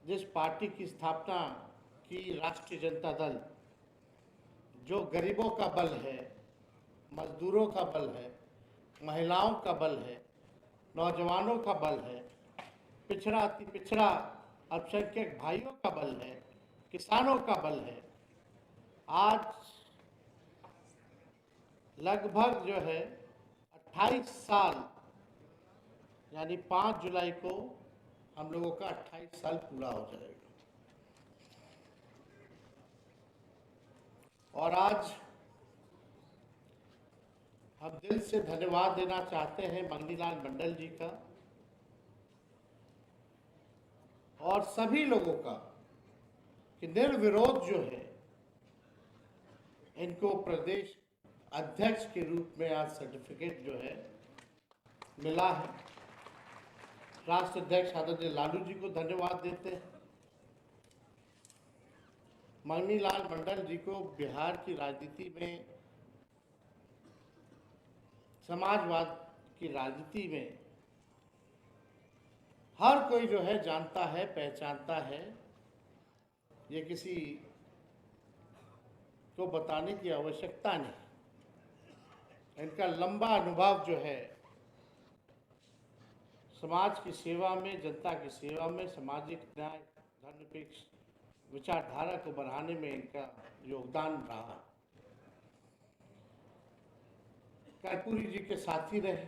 जिस पार्टी की स्थापना की राष्ट्रीय जनता दल, जो गरीबों का बल है, मजदूरों का बल है, महिलाओं का बल है, नौजवानों का बल है, पिछड़ा अति पिछड़ा अल्पसंख्यक भाइयों का बल है, किसानों का बल है, आज लगभग जो है 28 साल यानी 5 जुलाई को हम लोगों का 28 साल पूरा हो जाएगा। और आज हम दिल से धन्यवाद देना चाहते हैं मंगनीलाल मंडल जी का और सभी लोगों का कि निर्विरोध जो है इनको प्रदेश अध्यक्ष के रूप में आज सर्टिफिकेट जो है मिला है। राष्ट्र अध्यक्ष आदरणीय लालू जी को धन्यवाद देते हैं। मंगनीलाल मंडल जी को बिहार की राजनीति में, समाजवाद की राजनीति में हर कोई जो है जानता है, पहचानता है। ये किसी को बताने की आवश्यकता नहीं। इनका लंबा अनुभव जो है समाज की सेवा में, जनता की सेवा में, सामाजिक न्याय, धर्मनिरपेक्ष विचारधारा को बढ़ाने में इनका योगदान रहा। कर्पूरी जी के साथी रहे,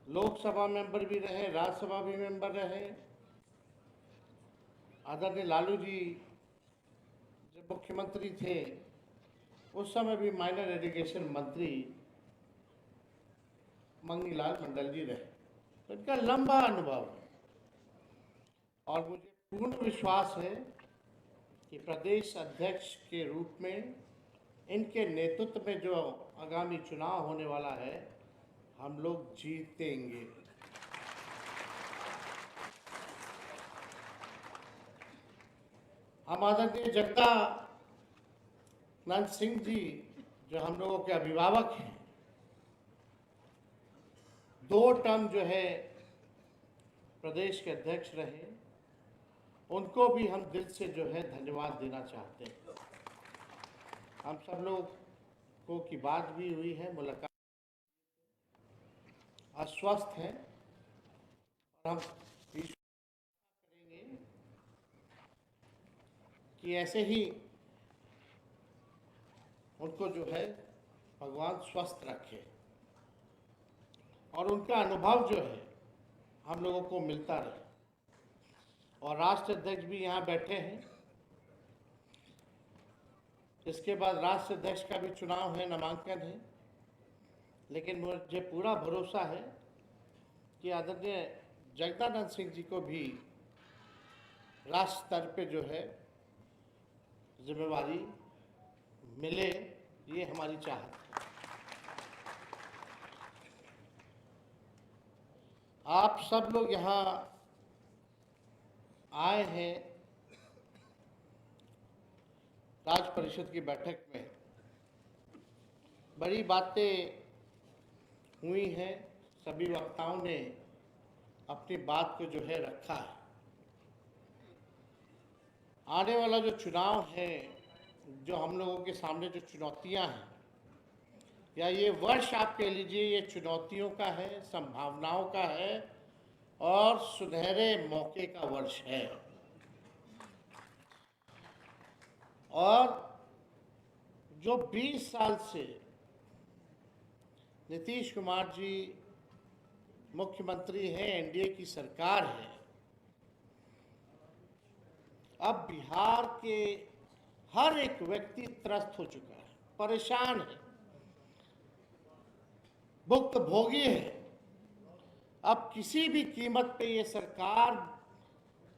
लोकसभा मेंबर भी रहे, राज्यसभा भी मेंबर रहे। आदरणीय लालू जी जब मुख्यमंत्री थे उस समय भी माइनर इरिगेशन मंत्री मंगनीलाल मंडल जी रहे। तो इनका लंबा अनुभव है और मुझे पूर्ण विश्वास है कि प्रदेश अध्यक्ष के रूप में इनके नेतृत्व में जो आगामी चुनाव होने वाला है हम लोग जीतेंगे। हम आदरणीय जगदानंद सिंह जी जो हम लोगों के अभिभावक हैं, 2 टर्म जो है प्रदेश के अध्यक्ष रहे, उनको भी हम दिल से जो है धन्यवाद देना चाहते हैं। हम सब लोगों की बात भी हुई है, मुलाकात, आश्वस्त हैं और हम करेंगे कि ऐसे ही उनको जो है भगवान स्वस्थ रखे और उनका अनुभव जो है हम लोगों को मिलता रहे। और राष्ट्र अध्यक्ष भी यहाँ बैठे हैं। इसके बाद राष्ट्र अध्यक्ष का भी चुनाव है, नामांकन है, लेकिन मुझे पूरा भरोसा है कि आदरणीय जगदानंद सिंह जी को भी राष्ट्र स्तर पे जो है जिम्मेवारी मिले, ये हमारी चाहत है। आप सब लोग यहाँ आए हैं राज्य परिषद की बैठक में, बड़ी बातें हुई हैं, सभी वक्ताओं ने अपनी बात को जो है रखा है। आने वाला जो चुनाव है, जो हम लोगों के सामने जो चुनौतियां हैं, या ये वर्ष आप कह लीजिए ये चुनौतियों का है, संभावनाओं का है और सुनहरे मौके का वर्ष है। और जो 20 साल से नीतीश कुमार जी मुख्यमंत्री हैं, एनडीए की सरकार है, अब बिहार के हर एक व्यक्ति त्रस्त हो चुका है, परेशान है, भुक्तभोगी है। अब किसी भी कीमत पे ये सरकार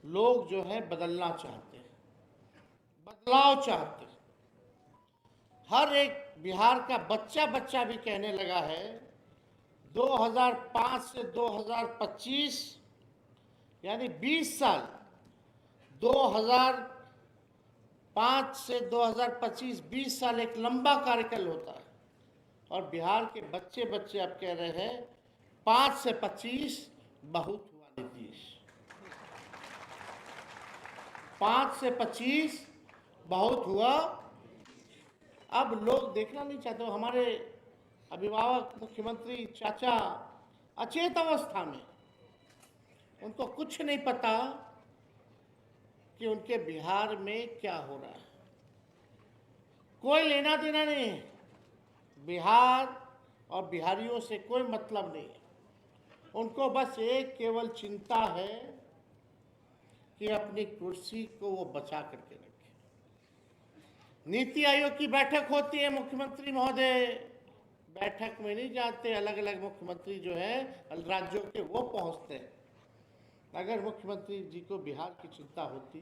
लोग जो है बदलना चाहते हैं, बदलाव चाहते हैं। हर एक बिहार का बच्चा भी कहने लगा है 2005 से 2025 यानी 20 साल, 2005 से 2025 20 साल एक लंबा कार्यकाल होता है। और बिहार के बच्चे अब कह रहे हैं 5 से 25 बहुत हुआ नीतीश। 5 से 25 बहुत हुआ। अब लोग देखना नहीं चाहते। हमारे अभिभावक मुख्यमंत्री चाचा अचेत अवस्था में, उनको कुछ नहीं पता कि उनके बिहार में क्या हो रहा है। कोई लेना देना नहीं है, बिहार और बिहारियों से कोई मतलब नहीं है। उनको बस एक केवल चिंता है कि अपनी कुर्सी को वो बचा करके रखे। नीति आयोग की बैठक होती है, मुख्यमंत्री महोदय बैठक में नहीं जाते। अलग अलग मुख्यमंत्री जो है राज्यों के वो पहुंचते हैं। अगर मुख्यमंत्री जी को बिहार की चिंता होती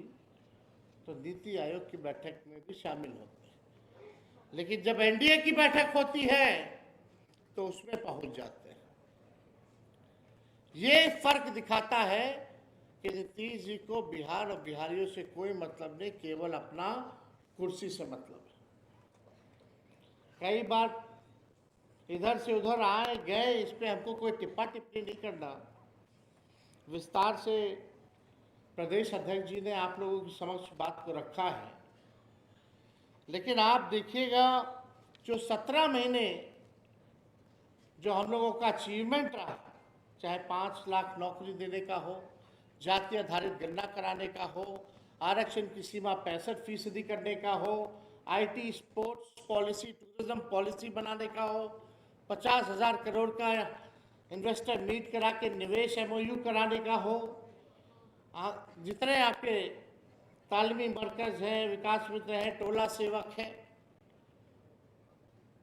तो नीति आयोग की बैठक में भी शामिल होते, लेकिन जब एनडीए की बैठक होती है तो उसमें पहुंच जाते हैं। ये फर्क दिखाता है कि नीतीश जी को बिहार और बिहारियों से कोई मतलब नहीं, केवल अपना कुर्सी से मतलब है। कई बार इधर से उधर आए गए, इस पे हमको कोई टिप्पा टिप्पणी नहीं करना। विस्तार से प्रदेश अध्यक्ष जी ने आप लोगों की समक्ष बात को रखा है, लेकिन आप देखिएगा जो 17 महीने जो हम लोगों का अचीवमेंट रहा, चाहे 5 लाख नौकरी देने का हो, जाति आधारित गणना कराने का हो, आरक्षण की सीमा 65% करने का हो, IT, sports policy, tourism policy बनाने का हो, 50,000 करोड़ का इन्वेस्टर मीट करा के निवेश एमओयू कराने का हो, जितने आपके तालीमी मरकज हैं, विकास मित्र हैं, टोला सेवक हैं,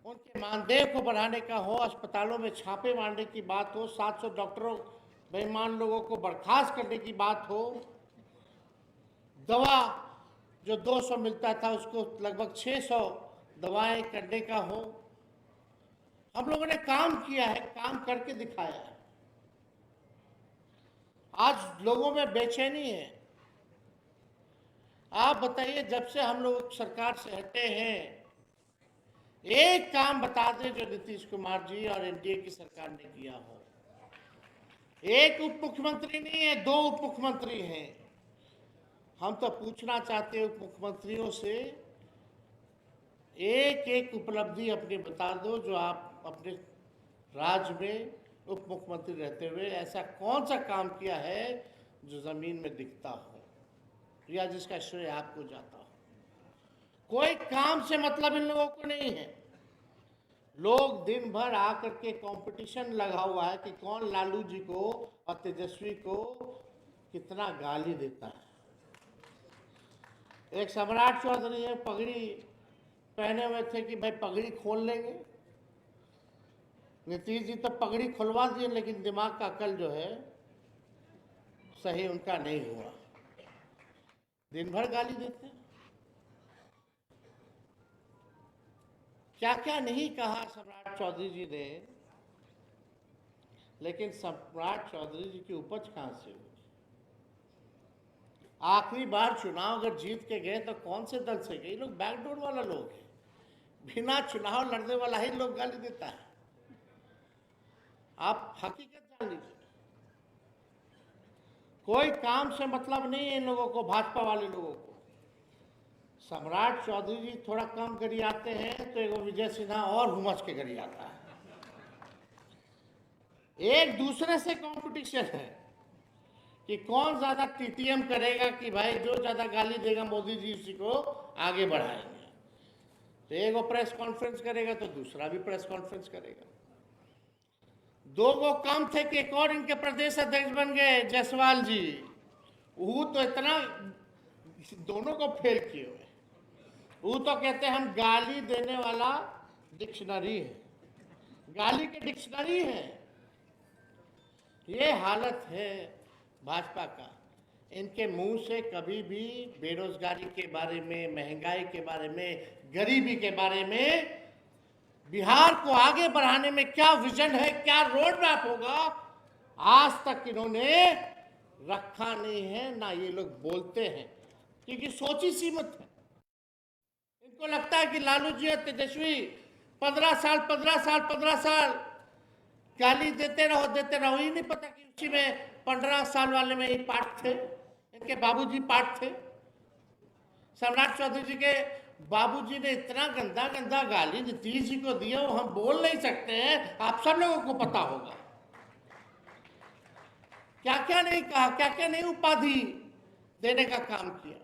उनके मानदेय को बढ़ाने का हो, अस्पतालों में छापे मारने की बात हो, 700 डॉक्टरों बेईमान लोगों को बर्खास्त करने की बात हो, दवा जो 200 मिलता था उसको लगभग 600 दवाएं करने का हो। हम लोगों ने काम किया है, काम करके दिखाया है। आज लोगों में बेचैनी है। आप बताइए, जब से हम लोग सरकार से हटे हैं, एक काम बता दें जो नीतीश कुमार जी और एनडीए की सरकार ने किया हो। एक उप मुख्यमंत्री नहीं है, 2 उप मुख्यमंत्री हैं। हम तो पूछना चाहते हैं उप मुख्यमंत्रियों से, एक एक उपलब्धि अपनी बता दो जो आप अपने राज्य में उप मुख्यमंत्री रहते हुए ऐसा कौन सा काम किया है जो जमीन में दिखता हो या जिसका श्रेय आपको जाता हो। कोई काम से मतलब इन लोगों को नहीं है। लोग दिन भर आकर के कंपटीशन लगा हुआ है कि कौन लालू जी को और तेजस्वी को कितना गाली देता है। एक सम्राट चौधरी है, पगड़ी पहने हुए थे कि भाई पगड़ी खोल लेंगे। नीतीश जी तो पगड़ी खुलवा दिए, लेकिन दिमाग का अकल जो है सही उनका नहीं हुआ। दिन भर गाली देते हैं। क्या क्या नहीं कहा सम्राट चौधरी जी ने, लेकिन सम्राट चौधरी जी की उपज कहां से हुई? आखिरी बार चुनाव अगर जीत के गए तो कौन से दल से गए? लोग बैकडोर वाला लोग है, बिना चुनाव लड़ने वाला ही लोग गाली देता है। आप हकीकत जान लीजिए। कोई काम से मतलब नहीं है इन लोगों को, भाजपा वाले लोगों को। सम्राट चौधरी जी थोड़ा कम गरियाते हैं तो एगो विजय सिन्हा और हुमस के गरियाता है। एक दूसरे से कंपटीशन है कि कौन ज्यादा टीटीएम करेगा, कि भाई जो ज्यादा गाली देगा मोदी जी उसी को आगे बढ़ाएंगे। तो एक प्रेस कॉन्फ्रेंस करेगा तो दूसरा भी प्रेस कॉन्फ्रेंस करेगा। 2 वो कम थे कि एक और इनके प्रदेश अध्यक्ष बन गए, जायसवाल जी। वो तो इतना दोनों को फेल किए हुए। वो तो कहते हैं हम गाली देने वाला डिक्शनरी है, गाली के डिक्शनरी है। ये हालत है भाजपा का। इनके मुंह से कभी भी बेरोजगारी के बारे में, महंगाई के बारे में, गरीबी के बारे में, बिहार को आगे बढ़ाने में क्या विजन है, क्या रोड मैप होगा, आज तक इन्होंने रखा नहीं है। ना ये लोग बोलते हैं, क्योंकि सोच ही सीमित है। इनको लगता है कि लालू जी और तेजस्वी 15 साल गाली देते रहो। ही नहीं पता कि उसी में 15 साल वाले में ही पार्ट थे, इनके बाबूजी पार्ट थे। सम्राट चौधरी जी के बाबूजी ने इतना गंदा गंदा गाली नीतीश जी को दिया, वो हम बोल नहीं सकते हैं, आप सब लोगों को पता होगा। क्या क्या नहीं कहा, क्या क्या नहीं उपाधि देने का काम किया,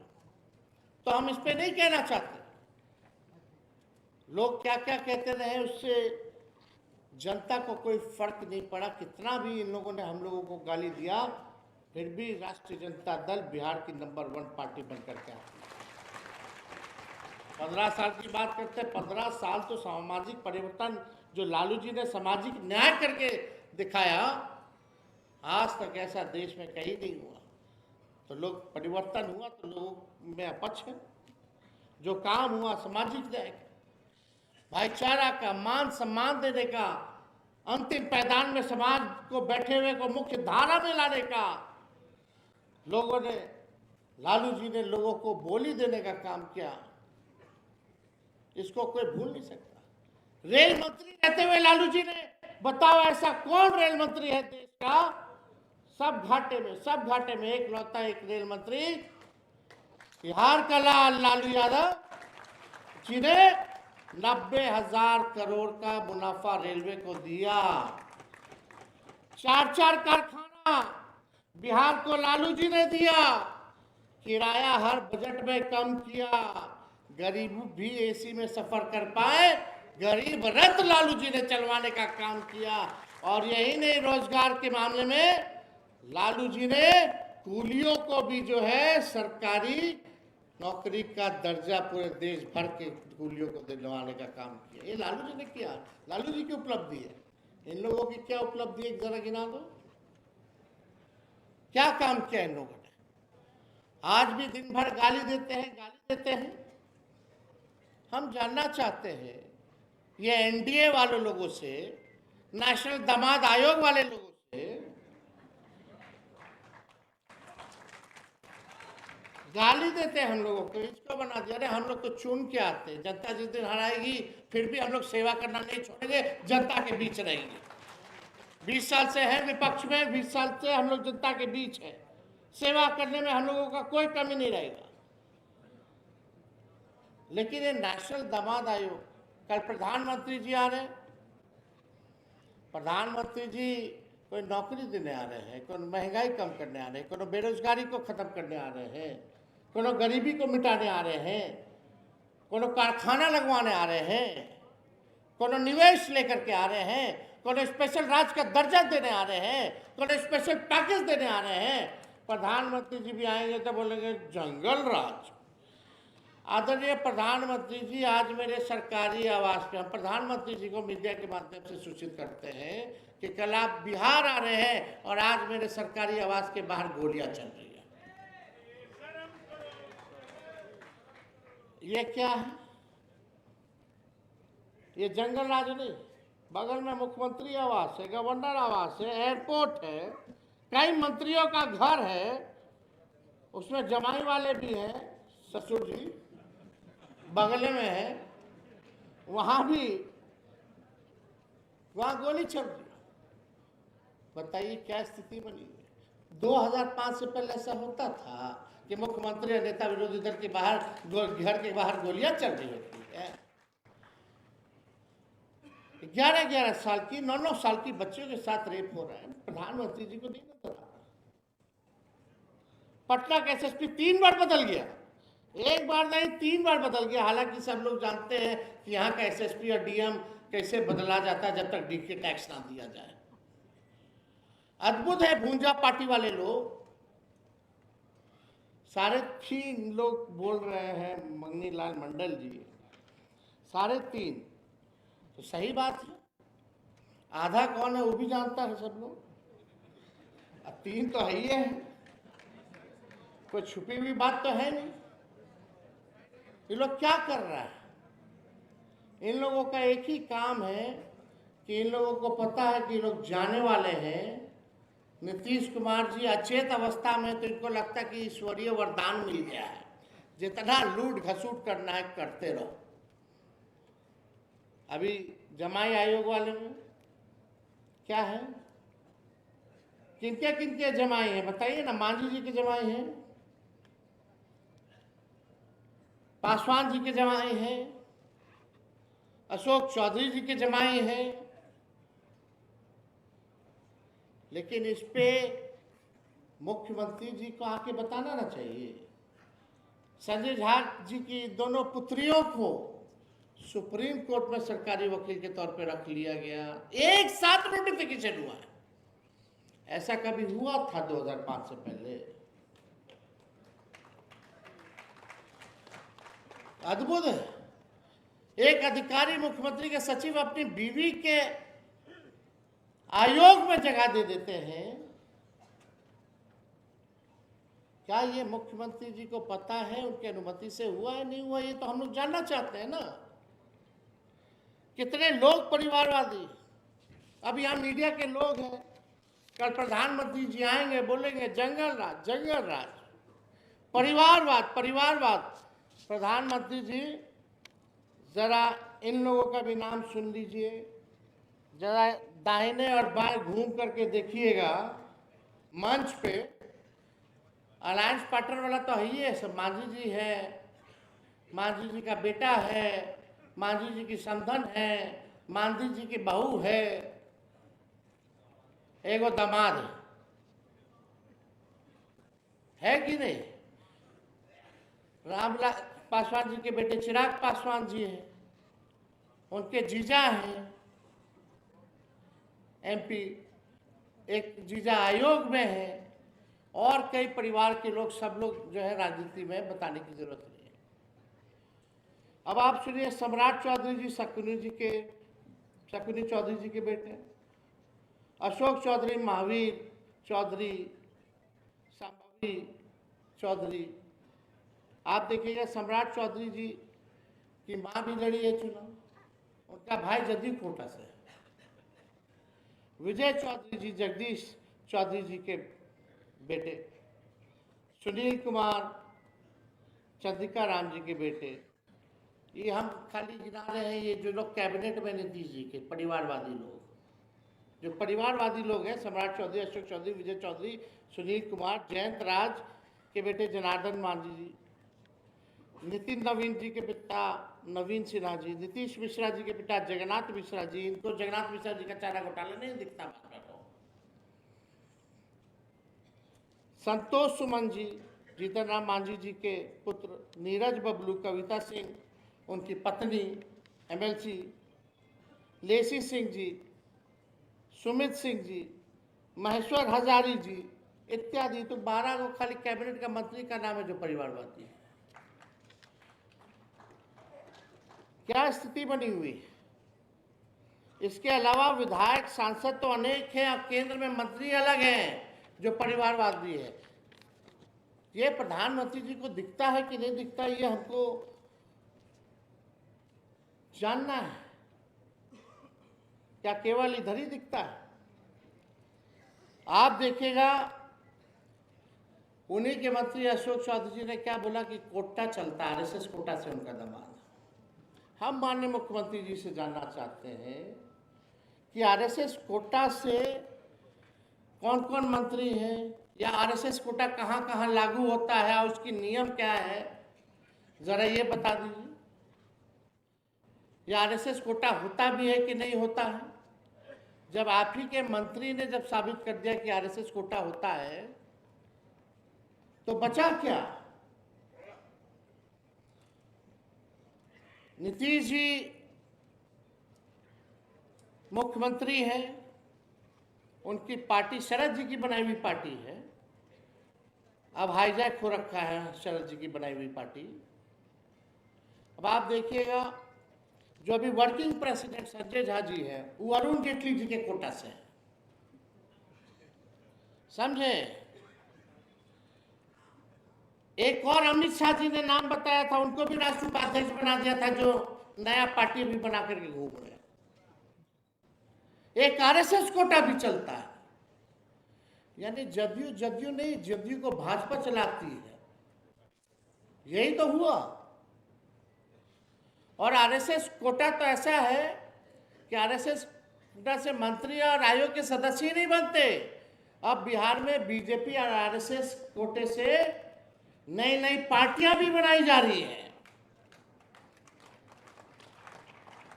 तो हम इस पे नहीं कहना चाहते। लोग क्या क्या कहते रहे, उससे जनता को कोई फर्क नहीं पड़ा। कितना भी इन लोगों ने हम लोगों को गाली दिया, फिर भी राष्ट्रीय जनता दल बिहार की नंबर 1 पार्टी बनकर के आती है। 15 साल की बात करते हैं, 15 साल तो सामाजिक परिवर्तन जो लालू जी ने सामाजिक न्याय करके दिखाया, आज तक ऐसा देश में कहीं नहीं हुआ। तो लोग परिवर्तन हुआ तो लोगों में अपक्ष है। जो काम हुआ सामाजिक न्याय का, भाईचारा का, मान सम्मान देने का, अंतिम पैदान में समाज को बैठे हुए को मुख्य धारा में लाने का, लोगों ने, लालू जी ने लोगों को बोली देने का काम किया, इसको कोई भूल नहीं सकता। रेल मंत्री रहते हुए लालू जी ने, बताओ ऐसा कौन रेल मंत्री है देश का, सब घाटे में एक लौता एक रेल मंत्री बिहार का लालू यादव जी ने 90,000 करोड़ का मुनाफा रेलवे को दिया। 4 कारखाना बिहार को लालू जी ने दिया। किराया हर बजट में कम किया, गरीब भी एसी में सफर कर पाए, गरीब रथ लालू जी ने चलवाने का काम किया। और यही नहीं, रोजगार के मामले में लालू जी ने कूलियों को भी जो है सरकारी नौकरी का दर्जा पूरे देश भर के कूलियों को दिलवाने का काम किया। ये लालू जी ने किया, लालू जी की उपलब्धि है। इन लोगों की क्या उपलब्धि है, जरा गिना दो, क्या काम किया इन लोगों ने। आज भी दिन भर गाली देते हैं। हम जानना चाहते हैं ये एनडीए वाले लोगों से, नेशनल दामाद आयोग वाले लोगों से गाली देते हैं हम लोगों को, इसको बना दिया। अरे हम लोग तो चुन के आते हैं, जनता जिस दिन हराएगी फिर भी हम लोग सेवा करना नहीं छोड़ेंगे, जनता के बीच रहेंगे। 20 साल से है विपक्ष में, 20 साल से हम लोग जनता के बीच है, सेवा करने में हम लोगों का कोई कमी नहीं रहेगा। लेकिन ये नेशनल दामाद आयोग, कल प्रधानमंत्री जी आ रहे हैं, प्रधानमंत्री जी कोई नौकरी देने आ रहे हैं, कोई महंगाई कम करने आ रहे हैं, कोई बेरोजगारी को खत्म करने आ रहे हैं, कोई गरीबी को मिटाने आ रहे हैं, कोई कारखाना लगवाने आ रहे हैं, कोई निवेश लेकर के आ रहे हैं, कोई स्पेशल राज्य का दर्जा देने आ रहे हैं, कोई स्पेशल पैकेज देने आ रहे हैं। प्रधानमंत्री जी भी आएंगे तो बोलेंगे जंगल राज। आदरणीय प्रधानमंत्री जी, आज मेरे सरकारी आवास पे हम प्रधानमंत्री जी को मीडिया के माध्यम से सूचित करते हैं कि कल आप बिहार आ रहे हैं और आज मेरे सरकारी आवास के बाहर गोलियां चल रही है। ये क्या है? ये जंगल राज नहीं, बगल में मुख्यमंत्री आवास है, गवर्नर आवास है, एयरपोर्ट है, कई मंत्रियों का घर है, उसमें जमाई वाले भी हैं, ससुर जी बगल में है, वहां गोली चल रही। बताइए क्या स्थिति बनी है। 2005 से पहले ऐसा होता था कि मुख्यमंत्री और नेता विरोधी दल के बाहर, घर के बाहर गोलियां चल रही होती है। 11-11 साल की, 9-9 साल की बच्चियों के साथ रेप हो रहा है, प्रधानमंत्री जी को नहीं नजर आ रहा। पटना का एसएसपी 3 बार बदल गया, एक बार नहीं 3 बार बदल गया। हालांकि सब लोग जानते हैं कि यहाँ का एसएसपी और डीएम कैसे बदला जाता है जब तक डीके टैक्स ना दिया जाए। अद्भुत है, भूंजा पार्टी वाले लोग सारे 3 लोग बोल रहे हैं, मंगनी लाल मंडल जी, सारे 3 तो सही बात है। आधा कौन है वो भी जानता है सब लोग, 3 तो है ही है, कोई छुपी हुई बात तो है नहीं। ये लोग क्या कर रहा है? इन लोगों का एक ही काम है कि इन लोगों को पता है कि लोग जाने वाले हैं। नीतीश कुमार जी अचेत अवस्था में, तो इनको लगता है कि ईश्वरीय वरदान मिल गया है, जितना लूट घसूट करना है करते रहो। अभी जमाई आयोग वाले में क्या है, किनके किनके जमाई हैं बताइए ना। मांझी जी के जमाई हैं, पासवान जी के जमाई हैं, अशोक चौधरी जी के जमाई हैं, लेकिन इस पे मुख्यमंत्री जी को आके बताना ना चाहिए। संजय झा जी की दोनों पुत्रियों को सुप्रीम कोर्ट में सरकारी वकील के तौर पर रख लिया गया, एक साथ नोटिफिकेशन हुआ है। ऐसा कभी हुआ था 2005 से पहले? अद्भुत है। एक अधिकारी मुख्यमंत्री के सचिव अपनी बीवी के आयोग में जगह दे देते हैं। क्या ये मुख्यमंत्री जी को पता है उनकी अनुमति से हुआ है नहीं हुआ? ये तो हम लोग जानना चाहते हैं ना। कितने लोग परिवारवादी, अब यहाँ मीडिया के लोग हैं, कल प्रधानमंत्री जी आएंगे, बोलेंगे जंगल राज, जंगल राज, परिवारवाद, परिवारवाद। प्रधानमंत्री जी जरा इन लोगों का भी नाम सुन लीजिए, जरा दाहिने और बाएं घूम करके देखिएगा। मंच पे अलायंस पार्टनर वाला तो है ही है, सब मांझी जी है, मांझी जी का बेटा है, मांझी जी की समधन है, मांझी जी की बहू है, एगो दामाद है कि नहीं? रामलाल पासवान जी के बेटे चिराग पासवान जी हैं, उनके जीजा हैं एमपी, एक जीजा आयोग में है, और कई परिवार के लोग, सब लोग जो है राजनीति में बताने की जरूरत नहीं है। अब आप सुनिए, सम्राट चौधरी जी शकुनी चौधरी जी के बेटे, अशोक चौधरी, महावीर चौधरी, संभवी चौधरी। आप देखिएगा सम्राट चौधरी जी की मां भी लड़ी है चुनाव, उनका भाई जदयू कोटा से। विजय चौधरी जी जगदीश चौधरी जी के बेटे, सुनील कुमार चंद्रिका राम जी के बेटे। ये हम खाली गिना रहे हैं, ये जो लोग कैबिनेट में नीतीश जी के परिवारवादी लोग, जो परिवारवादी लोग हैं, सम्राट चौधरी, अशोक चौधरी, विजय चौधरी, सुनील कुमार, जयंत राज के बेटे जनार्दन मांझी जी, नितिन नवीन जी के पिता नवीन सिन्हा जी, नीतीश मिश्रा जी के पिता जगन्नाथ मिश्रा जी। इनको जगन्नाथ मिश्रा जी का चारा घोटाला नहीं दिखता भाजपा को। संतोष सुमन जी, जीतन राम मांझी जी के पुत्र, नीरज बबलू, कविता सिंह उनकी पत्नी एमएलसी, लेसी सिंह जी, सुमित सिंह जी, महेश्वर हजारी जी इत्यादि। तो 12 को खाली कैबिनेट का मंत्री का नाम है जो परिवारवादी है। क्या स्थिति बनी हुई है? इसके अलावा विधायक सांसद तो अनेक हैं, अब केंद्र में मंत्री अलग हैं जो परिवारवादी है। ये प्रधानमंत्री जी को दिखता है कि नहीं दिखता, ये हमको जानना है। क्या केवल इधर ही दिखता है? आप देखिएगा, उन्हीं के मंत्री अशोक चौधरी जी ने क्या बोला कि कोटा चलता, आरएसएस कोटा से उनका दमाद। हम माननीय मुख्यमंत्री जी से जानना चाहते हैं कि आरएसएस कोटा से कौन कौन मंत्री हैं, या आरएसएस कोटा कहाँ कहाँ लागू होता है और उसकी नियम क्या है, जरा ये बता दीजिए। या आरएसएस कोटा होता भी है कि नहीं होता है? जब आप ही के मंत्री ने जब साबित कर दिया कि आरएसएस कोटा होता है, तो बचा क्या? नीतीश जी मुख्यमंत्री हैं, उनकी पार्टी शरद जी की बनाई हुई पार्टी है। अब हाईजैक हो रखा है शरद जी की बनाई हुई पार्टी। अब आप देखिएगा, जो अभी वर्किंग प्रेसिडेंट संजय झा जी है, वो अरुण जेटली जी के कोटा से है, समझे? एक और अमित शाह जी ने नाम बताया था, उनको भी राष्ट्रीय उपाध्यक्ष बना दिया था, जो नया पार्टी भी बना करके घूम रहे हैं। एक आरएसएस कोटा भी चलता है, यानी जदयू नहीं, जदयू को भाजपा चलाती है, यही तो हुआ। और आरएसएस कोटा तो ऐसा है कि आरएसएस कोटा से मंत्री और आयोग के सदस्य ही नहीं बनते। अब बिहार में बीजेपी और आरएसएस कोटे से नई नई पार्टियां भी बनाई जा रही हैं।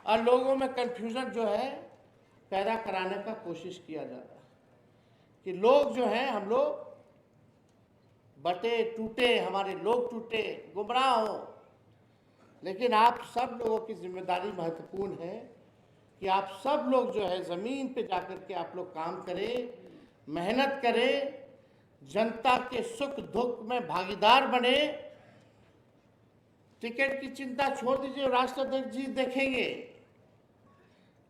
और लोगों में कन्फ्यूज़न जो है पैदा कराने का कोशिश किया जा रहा है कि लोग जो हैं, हम लोग बटे टूटे, हमारे लोग टूटे, गुमराह हो। लेकिन आप सब लोगों की जिम्मेदारी महत्वपूर्ण है कि आप सब लोग जो है ज़मीन पे जाकर के आप लोग काम करें, मेहनत करें, जनता के सुख दुख में भागीदार बने। टिकट की चिंता छोड़ दीजिए, राष्ट्राध्यक्ष जी देखेंगे।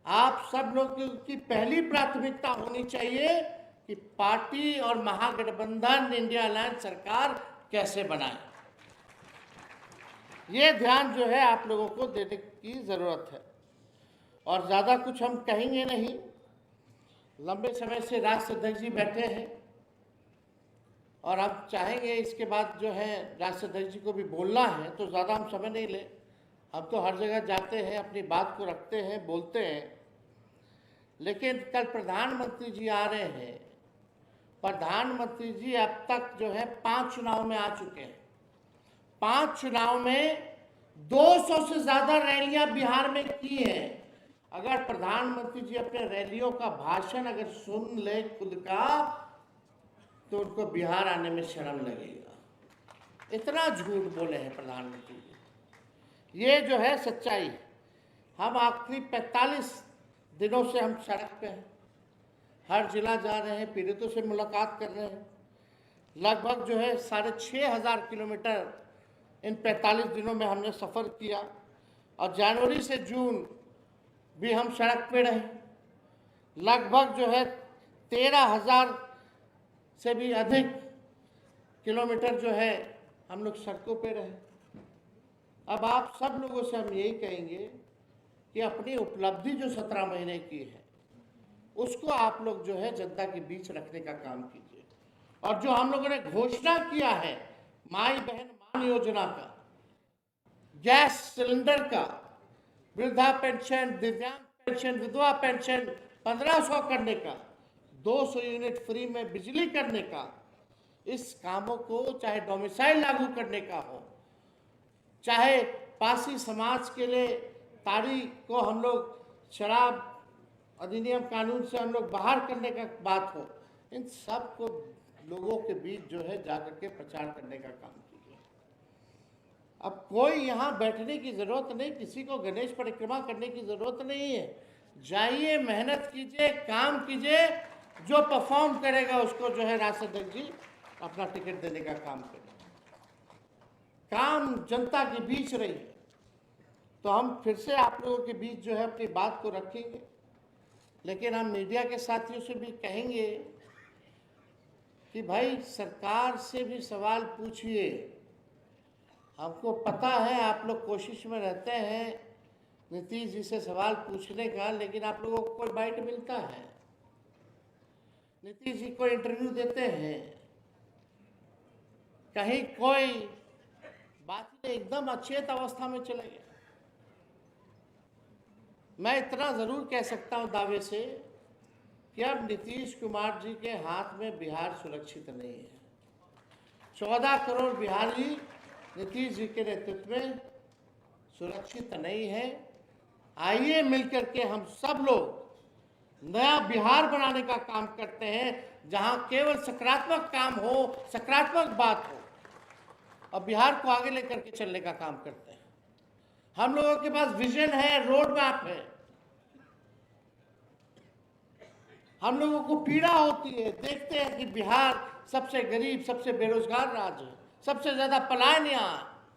आप सब लोग की पहली प्राथमिकता होनी चाहिए कि पार्टी और महागठबंधन इंडिया अलायंस सरकार कैसे बनाए। ये ध्यान जो है आप लोगों को देने की ज़रूरत है। और ज़्यादा कुछ हम कहेंगे नहीं, लंबे समय से राष्ट्राध्यक्ष जी बैठे हैं और हम चाहेंगे इसके बाद जो है राष्ट्राध्यक्ष जी को भी बोलना है, तो ज़्यादा हम समय नहीं ले। हम तो हर जगह जाते हैं, अपनी बात को रखते हैं, बोलते हैं। लेकिन कल प्रधानमंत्री जी आ रहे हैं। प्रधानमंत्री जी अब तक जो है 5 चुनाव में आ चुके हैं। 5 चुनाव में 200 से ज़्यादा रैलियां बिहार में की हैं। अगर प्रधानमंत्री जी अपने रैलियों का भाषण अगर सुन ले खुद का, तो उनको बिहार आने में शर्म लगेगा। इतना झूठ बोले हैं प्रधानमंत्री जी। ये जो है सच्चाई। हम आखिरी 45 दिनों से हम सड़क पे हैं, हर जिला जा रहे हैं, पीड़ितों से मुलाकात कर रहे हैं। लगभग जो है 6500 किलोमीटर इन 45 दिनों में हमने सफ़र किया। और जनवरी से जून भी हम सड़क पे रहे। लगभग जो है 13,000 से भी अधिक किलोमीटर जो है हम लोग सड़कों पे रहे। अब आप सब लोगों से हम यही कहेंगे कि अपनी उपलब्धि जो 17 महीने की है उसको आप लोग जो है जनता के बीच रखने का काम कीजिए। और जो हम लोगों ने घोषणा किया है माई बहन मान योजना का, गैस सिलेंडर का, वृद्धा पेंशन, दिव्यांग पेंशन, विधवा पेंशन 1500 करने का, 200 यूनिट फ्री में बिजली करने का, इस कामों को चाहे डोमिसाइल लागू करने का हो, चाहे पासी समाज के लिए तारीख को हम लोग शराब अधिनियम कानून से हम लोग बाहर करने का बात हो, इन सब को लोगों के बीच जो है जाकर के प्रचार करने का काम कीजिए। अब कोई यहाँ बैठने की ज़रूरत नहीं, किसी को गणेश परिक्रमा करने की ज़रूरत नहीं है। जाइए, मेहनत कीजिए, काम कीजिए, जो परफॉर्म करेगा उसको जो है राष्ट्राध्यक्ष जी अपना टिकट देने का काम करें। काम जनता के बीच रहिए। तो हम फिर से आप लोगों के बीच जो है अपनी बात को रखेंगे। लेकिन हम मीडिया के साथियों से भी कहेंगे कि भाई सरकार से भी सवाल पूछिए। हमको पता है आप लोग कोशिश में रहते हैं नीतीश जी से सवाल पूछने का, लेकिन आप लोगों को कोई बाइट मिलता है? नीतीश जी को इंटरव्यू देते हैं, कहीं कोई बात नहीं, एकदम अचेत अवस्था में चले गए। मैं इतना ज़रूर कह सकता हूँ दावे से कि अब नीतीश कुमार जी के हाथ में बिहार सुरक्षित नहीं है। 14 करोड़ बिहारी नीतीश जी के नेतृत्व में सुरक्षित नहीं है। आइए मिलकर के हम सब लोग नया बिहार बनाने का काम करते हैं, जहां केवल सकारात्मक काम हो, सकारात्मक बात हो, और बिहार को आगे लेकर के चलने का काम करते हैं। हम लोगों के पास विजन है, रोड मैप है। हम लोगों को पीड़ा होती है, देखते हैं कि बिहार सबसे गरीब, सबसे बेरोजगार राज्य है, सबसे ज्यादा पलायन यहाँ।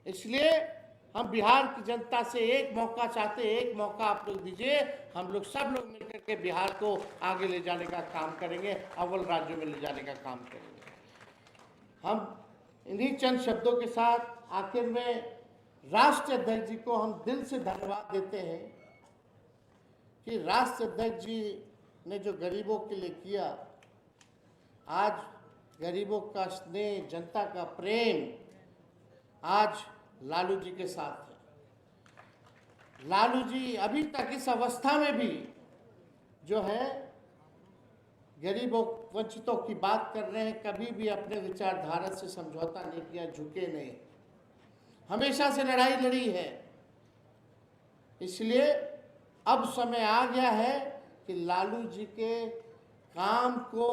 इसलिए हम बिहार की जनता से एक मौका चाहते हैं, एक मौका आप लोग दीजिए। हम लोग सब लोग मिलकर के बिहार को आगे ले जाने का काम करेंगे, अव्वल राज्यों में ले जाने का काम करेंगे। हम इन्हीं चंद शब्दों के साथ आखिर में राष्ट्राध्यक्ष जी को हम दिल से धन्यवाद देते हैं कि राष्ट्राध्यक्ष जी ने जो गरीबों के लिए किया, आज गरीबों का स्नेह, जनता का प्रेम आज लालू जी के साथ है। लालू जी अभी तक इस अवस्था में भी जो है गरीबों वंचितों की बात कर रहे हैं, कभी भी अपने विचारधारा से समझौता नहीं किया, झुके नहीं, हमेशा से लड़ाई लड़ी है। इसलिए अब समय आ गया है कि लालू जी के काम को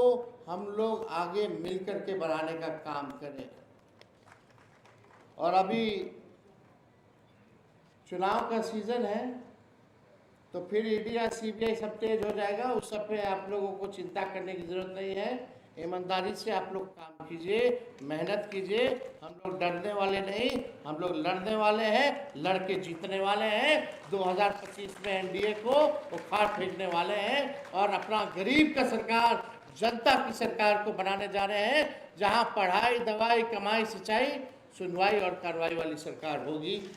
हम लोग आगे मिलकर के बढ़ाने का काम करें। और अभी चुनाव का सीजन है, तो फिर ईडी या सीबीआई सब तेज हो जाएगा। उस सब पे आप लोगों को चिंता करने की जरूरत नहीं है। ईमानदारी से आप लोग काम कीजिए, मेहनत कीजिए। हम लोग डरने वाले नहीं, हम लोग लड़ने वाले हैं, लड़के जीतने वाले हैं। 2025 में एनडीए को उखाड़ फेंकने वाले हैं और अपना गरीब का सरकार, जनता की सरकार को बनाने जा रहे हैं, जहां पढ़ाई, दवाई, कमाई, सिंचाई, सुनवाई और कार्रवाई वाली सरकार होगी।